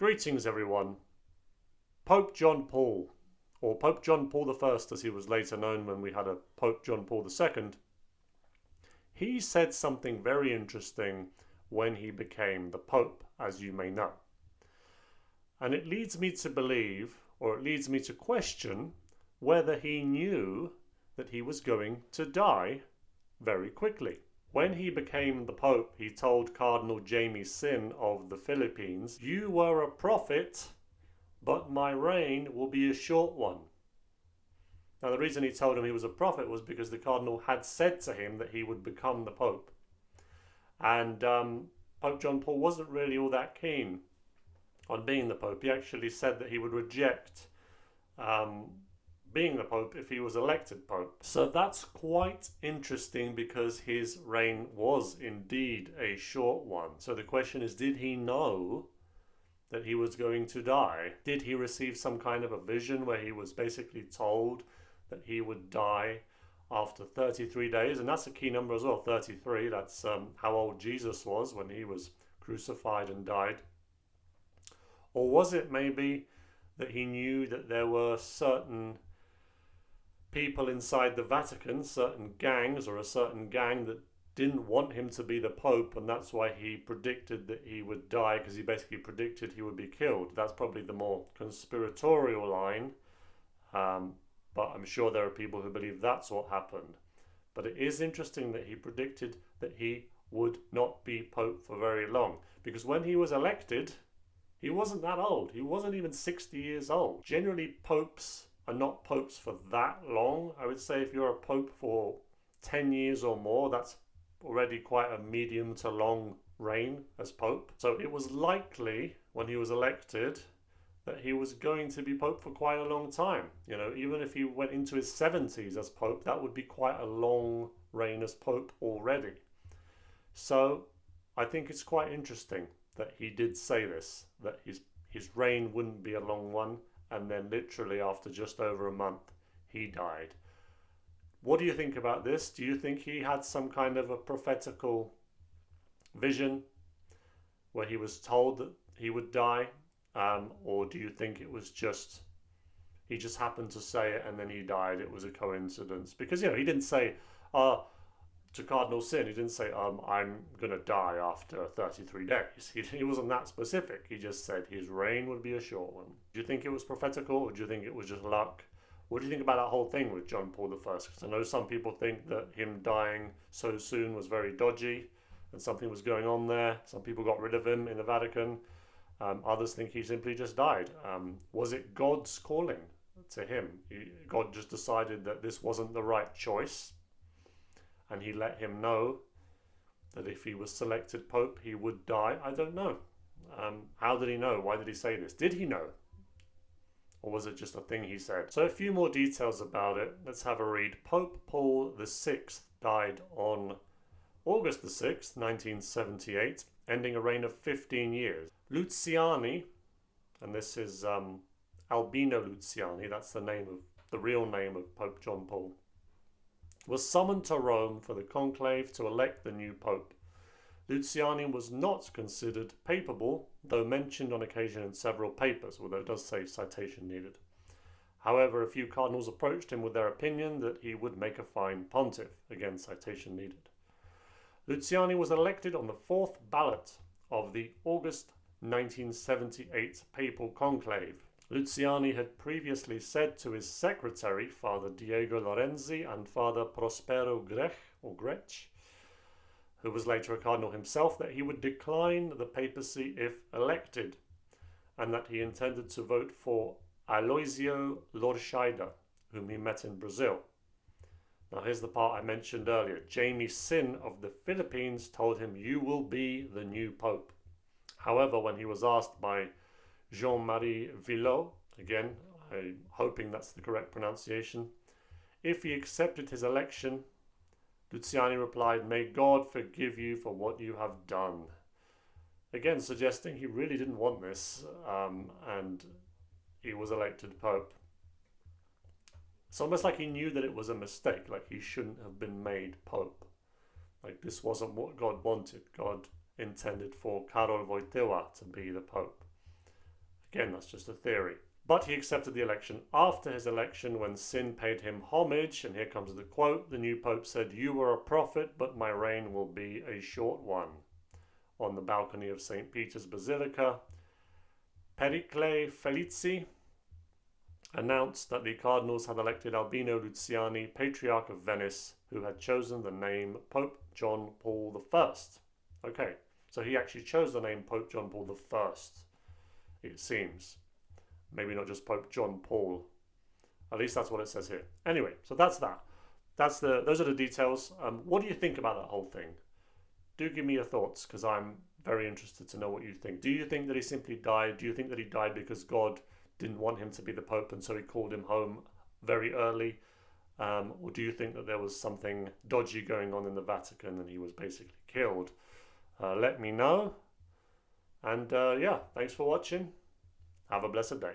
Greetings everyone. Pope John Paul, or Pope John Paul I as he was later known when we had a Pope John Paul II, he said something very interesting when he became the Pope, as you may know. And it leads me to believe, or it leads me to question, whether he knew that he was going to die very quickly. When he became the Pope, he told Cardinal Jaime Sin of the Philippines, "You were a prophet, but my reign will be a short one." Now, the reason he told him he was a prophet was because the Cardinal had said to him that he would become the Pope. And Pope John Paul wasn't really all that keen on being the Pope. He actually said that he would reject being the Pope if he was elected Pope. So that's quite interesting because his reign was indeed a short one. So the question is, did he know that he was going to die? Did he receive some kind of a vision where he was basically told that he would die after 33 days? And that's a key number as well, 33. That's how old Jesus was when he was crucified and died. Or was it maybe that he knew that there were certain people inside the Vatican, certain gangs, or a certain gang that didn't want him to be the Pope, and that's why he predicted that he would die, because he basically predicted he would be killed? That's probably the more conspiratorial line, but I'm sure there are people who believe that's what happened. But it is interesting that he predicted that he would not be Pope for very long, because when he was elected, he wasn't that old. He wasn't even 60 years old. Generally, popes are not popes for that long. I would say if you're a pope for 10 years or more, that's already quite a medium to long reign as pope. So it was likely when he was elected that he was going to be pope for quite a long time. You know, even if he went into his 70s as pope, that would be quite a long reign as pope already. So I think it's quite interesting that he did say this, that his reign wouldn't be a long one, and then literally after just over a month, he died. What do you think about this? Do you think he had some kind of a prophetical vision where he was told that he would die? Or do you think it was just, he just happened to say it and then he died? It was a coincidence. Because, you know, he didn't say, to Cardinal Sin, he didn't say, I'm going to die after 33 days. He wasn't that specific. He just said his reign would be a short one. Do you think it was prophetical, or do you think it was just luck? What do you think about that whole thing with John Paul I? Because I know some people think that him dying so soon was very dodgy and something was going on there. Some people got rid of him in the Vatican. Others think he simply just died. Was it God's calling to him? God just decided that this wasn't the right choice, and he let him know that if he was selected Pope, he would die? I don't know. How did he know? Why did he say this? Did he know? Or was it just a thing he said? So a few more details about it. Let's have a read. Pope Paul VI died on August the 6th, 1978, ending a reign of 15 years. Luciani, and this is Albino Luciani, that's the real name of Pope John Paul, was summoned to Rome for the conclave to elect the new pope. Luciani was not considered papable, though mentioned on occasion in several papers, although it does say citation needed. However, a few cardinals approached him with their opinion that he would make a fine pontiff. Again, citation needed. Luciani was elected on the fourth ballot of the August 1978 papal conclave. Luciani had previously said to his secretary, Father Diego Lorenzi, and Father Prospero Grech, who was later a cardinal himself, that he would decline the papacy if elected, and that he intended to vote for Aloisio Lorchaida, whom he met in Brazil. Now here's the part I mentioned earlier. Jaime Sin of the Philippines told him, "You will be the new pope." However, when he was asked by Jean-Marie Villot, again, I'm hoping that's the correct pronunciation, if he accepted his election, Luciani replied, "May God forgive you for what you have done." Again, suggesting he really didn't want this, and he was elected Pope. It's almost like he knew that it was a mistake, like he shouldn't have been made Pope. Like this wasn't what God wanted. God intended for Karol Wojtyła to be the Pope. Again, that's just a theory. But he accepted the election after his election when sin paid him homage. And here comes the quote. The new pope said, "You were a prophet, but my reign will be a short one." On the balcony of St. Peter's Basilica, Pericle Felici announced that the cardinals had elected Albino Luciani, Patriarch of Venice, who had chosen the name Pope John Paul I. Okay, so he actually chose the name Pope John Paul I, it seems. Maybe not just Pope John Paul. At least that's what it says here. Anyway, so that's that. Those are the details. What do you think about that whole thing? Do give me your thoughts, because I'm very interested to know what you think. Do you think that he simply died? Do you think that he died because God didn't want him to be the Pope and so he called him home very early? Or do you think that there was something dodgy going on in the Vatican and he was basically killed? Let me know. And yeah, thanks for watching. Have a blessed day.